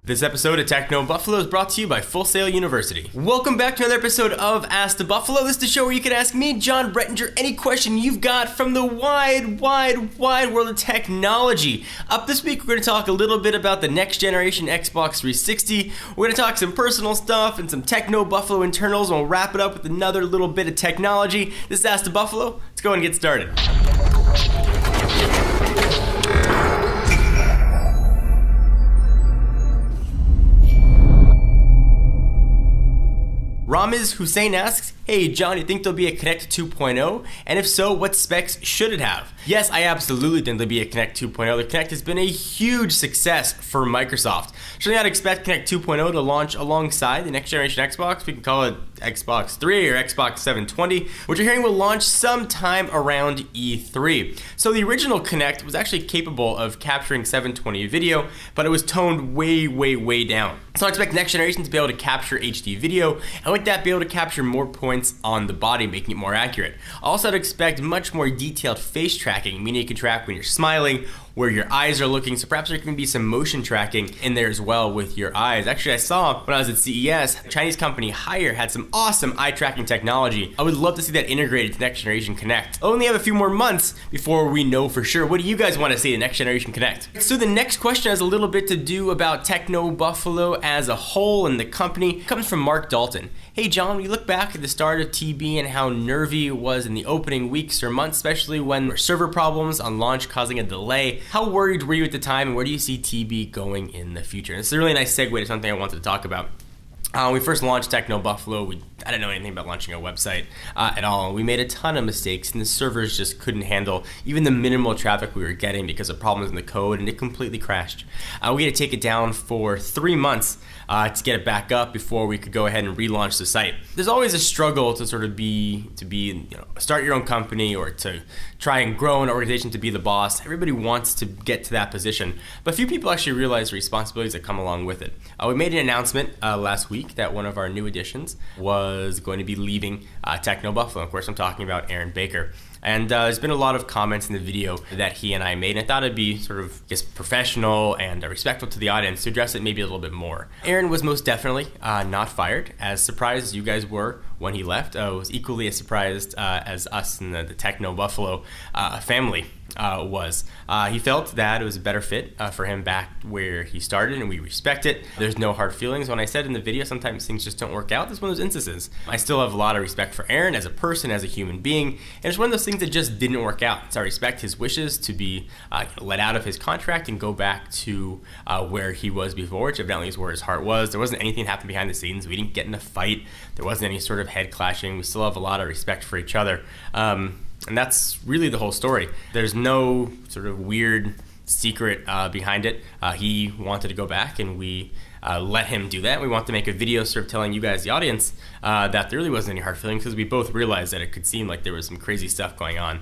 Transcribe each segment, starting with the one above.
This episode of Techno Buffalo is brought to you by Full Sail University. Welcome back to another episode of Ask the Buffalo. This is the show where you can ask me, John Brettinger, any question you've got from the wide world of technology. Up this week, we're going to talk a little bit about the next generation Xbox 360. We're going to talk some personal stuff and some Techno Buffalo internals, and we'll wrap it up with another little bit of technology. This is Ask the Buffalo. Let's go and get started. Ramiz Hussein asks, hey John, you think there'll be a Kinect 2.0? And if so, what specs should it have? Yes, I absolutely think there'll be a Kinect 2.0. The Kinect has been a huge success for Microsoft. Certainly I'd expect Kinect 2.0 to launch alongside the next generation Xbox. We can call it Xbox 3 or Xbox 720, which we're hearing will launch sometime around E3. So the original Kinect was actually capable of capturing 720 video, but it was toned way down. So I expect next generation to be able to capture HD video, and with that be able to capture more points on the body, making it more accurate. Also, I'd expect much more detailed face tracking, meaning you can track when you're smiling, where your eyes are looking, so perhaps there can be some motion tracking in there as well with your eyes. Actually, I saw when I was at CES, Chinese company Haier had some awesome eye tracking technology. I would love to see that integrated to next generation Kinect. I only have a few more months before we know for sure. What do you guys want to see in next generation Kinect? So the next question has a little bit to do about Techno Buffalo as a whole and the company. It comes from Mark Dalton. Hey John, when you look back at the start of TB and how nervy it was in the opening weeks or months, especially when there were server problems on launch causing a delay, how worried were you at the time, and where do you see TB going in the future? And it's a really nice segue to something I wanted to talk about. When we first launched Techno Buffalo, I didn't know anything about launching a website at all. We made a ton of mistakes, and the servers just couldn't handle even the minimal traffic we were getting because of problems in the code, and it completely crashed. We had to take it down for 3 months to get it back up before we could go ahead and relaunch the site. There's always a struggle to sort of start your own company or to try and grow an organization to be the boss. Everybody wants to get to that position, but few people actually realize the responsibilities that come along with it. We made an announcement last week that one of our new additions was going to be leaving Techno Buffalo. Of course, I'm talking about Aaron Baker. And there's been a lot of comments in the video that he and I made, and I thought it'd be sort of professional and respectful to the audience to address it maybe a little bit more. Aaron was most definitely not fired. As surprised as you guys were when he left, was equally as surprised as us in the Techno Buffalo family was. He felt that it was a better fit for him back where he started, and we respect it. There's no hard feelings. When I said in the video, sometimes things just don't work out. This is one of those instances. I still have a lot of respect for Aaron as a person, as a human being, and it's one of those things that just didn't work out. So I respect his wishes to be let out of his contract and go back to where he was before, which evidently is where his heart was. There wasn't anything that happened behind the scenes. We didn't get in a fight. There wasn't any sort of head clashing. We still have a lot of respect for each other. And that's really the whole story. There's no sort of weird secret behind it. He wanted to go back, and we let him do that. We want to make a video sort of telling you guys, the audience, that there really wasn't any hard feelings, because we both realized that it could seem like there was some crazy stuff going on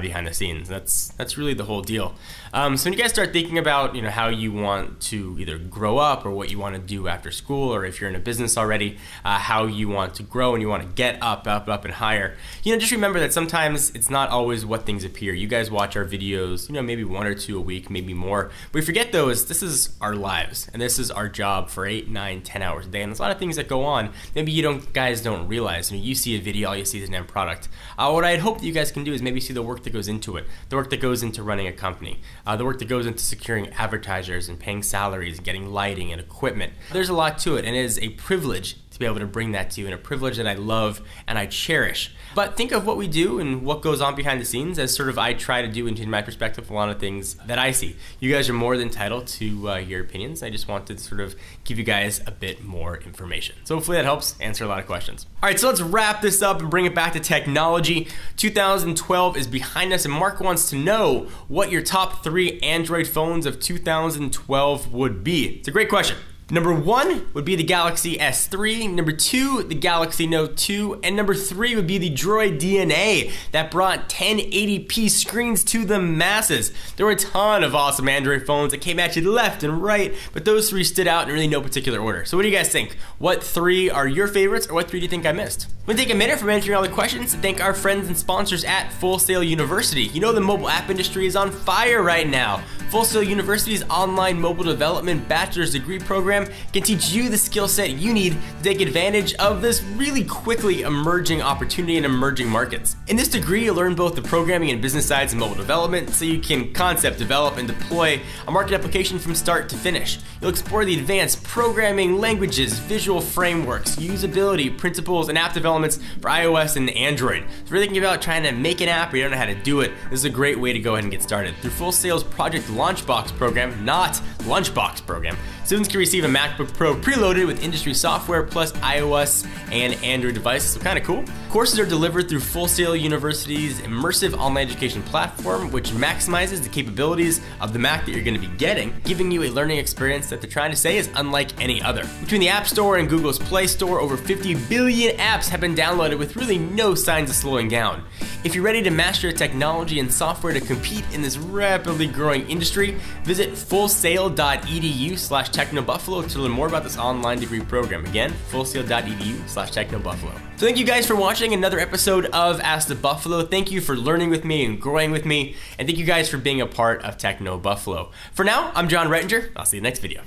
behind the scenes. That's really the whole deal. So when you guys start thinking about how you want to either grow up or what you want to do after school, or if you're in a business already, how you want to grow and you want to get up and higher, just remember that sometimes it's not always what things appear. You guys watch our videos, maybe 1 or 2 a week, maybe more. But we forget those. This is our lives, and this is our job for 8, 9, 10 hours a day, and there's a lot of things that go on maybe guys don't realize. You see a video, all you see is an end product. What I'd hope that you guys can do is maybe see the work that goes into it, the work that goes into running a company, the work that goes into securing advertisers and paying salaries and getting lighting and equipment. There's a lot to it, and it is a privilege to be able to bring that to you, and a privilege that I love and I cherish. But think of what we do and what goes on behind the scenes as sort of I try to do into my perspective a lot of things that I see. You guys are more than entitled to your opinions. I just wanted to sort of give you guys a bit more information. So hopefully that helps answer a lot of questions. All right, so let's wrap this up and bring it back to technology. 2012 is behind us, and Mark wants to know what your top 3 Android phones of 2012 would be. It's a great question. Number 1 would be the Galaxy S3, number 2, the Galaxy Note 2, and number 3 would be the Droid DNA that brought 1080p screens to the masses. There were a ton of awesome Android phones that came at you left and right, but those 3 stood out in really no particular order. So what do you guys think? What 3 are your favorites, or what 3 do you think I missed? We're gonna take a minute from answering all the questions to thank our friends and sponsors at Full Sail University. You know the mobile app industry is on fire right now. Full Sail University's online mobile development bachelor's degree program can teach you the skill set you need to take advantage of this really quickly emerging opportunity in emerging markets. In this degree, you'll learn both the programming and business sides of mobile development, so you can concept, develop, and deploy a market application from start to finish. You'll explore the advanced programming languages, visual frameworks, usability, principles, and app developments for iOS and Android. So if you're thinking about trying to make an app or you don't know how to do it, this is a great way to go ahead and get started. Through Full Sail's Project Launchbox program, not Lunchbox program, students can receive a MacBook Pro preloaded with industry software plus iOS and Android devices, so kind of cool. Courses are delivered through Full Sail University's immersive online education platform, which maximizes the capabilities of the Mac that you're going to be getting, giving you a learning experience that they're trying to say is unlike any other. Between the App Store and Google's Play Store, over 50 billion apps have been downloaded with really no signs of slowing down. If you're ready to master technology and software to compete in this rapidly growing industry, visit fullsail.edu/technobuffalo to learn more about this online degree program. Again, fullsail.edu/technobuffalo. So thank you guys for watching another episode of Ask the Buffalo. Thank you for learning with me and growing with me, and thank you guys for being a part of Techno Buffalo. For now, I'm John Rettinger. I'll see you next video.